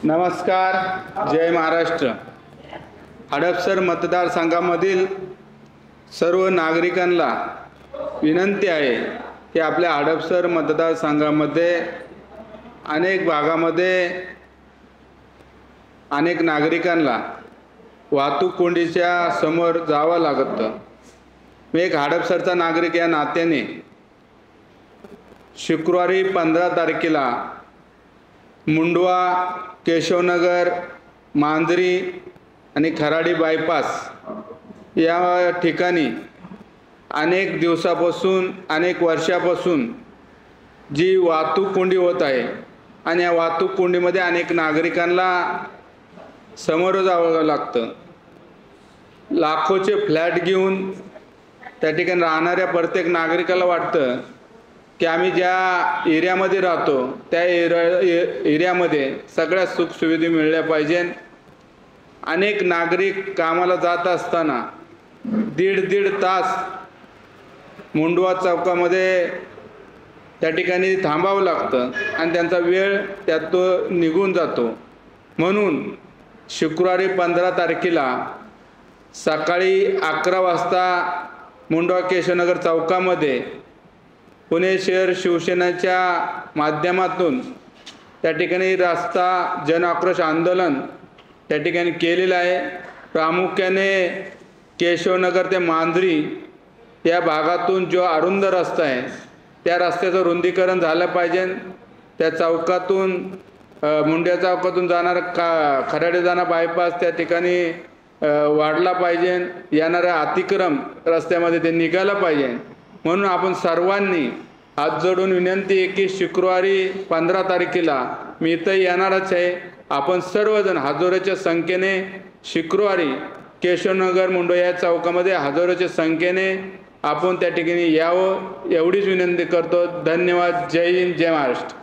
नमस्कार, जय महाराष्ट्र। हडपसर मतदारसंघामधील सर्व नागरिकांना विनंती आहे की आपल्या हडपसर मतदारसंघामध्ये अनेक भागामध्ये अनेक नागरिकांना वाहतूक कोंडीच्या समोर जावं लागतं। मी एक हडपसरचा नागरिक या नात्याने शुक्रवारी 15 तारखेला मुंडवा, केशवनगर, मांजरी आणि खराडी बायपास या ठिकाणी अनेक दिवसापासून अनेक वर्षापासून जी वाहतूक कोंडी होत आहे आणि या वाहतूक कोंडीमध्ये अनेक नागरिकांना समोर जावं लागतं। लाखोचे फ्लॅट घेऊन त्या ठिकाणी राहणाऱ्या प्रत्येक नागरिकाला वाटतं की आम्ही ज्या एरियामध्ये राहतो त्या एरियामध्ये सगळ्या सुखसुविधा मिळल्या पाहिजे। अनेक नागरिक कामाला जात असताना दीड तास मुंडवा चौकामध्ये त्या ठिकाणी थांबावं लागतं आणि त्यांचा वेळ त्यात निघून जातो। म्हणून शुक्रवारी 15 तारखेला सकाळी 11 वाजता मुंडवा केशवनगर चौकामध्ये पुणे शहर शिवसेनेच्या माध्यमातून त्या ठिकाणी रस्ता जन आक्रोश आंदोलन त्या ठिकाणी केलेलं आहे। प्रामुख्याने केशवनगर ते मांजरी या भागातून जो अरुंद रस्ता आहे त्या रस्त्याचं रुंदीकरण झालं पाहिजे। त्या चौकातून मुंड्या चौकातून जाणारा खराडी जाणारा बायपास त्या ठिकाणी वाढला पाहिजे। येणारा अतिक्रम रस्त्यामध्ये ते निघाला पाहिजे। म्हणून आपण सर्वांनी हात जोडून विनंती आहे की शुक्रवारी 15 तारखेला मी इथं येणारच आहे। आपण सर्वजण हजारोच्या संख्येने शुक्रवारी केशवनगर मुंडवा या चौकामध्ये हजारोच्या संख्येने आपण त्या ठिकाणी यावं एवढीच विनंती करतो। धन्यवाद। जय हिंद, जय महाराष्ट्र।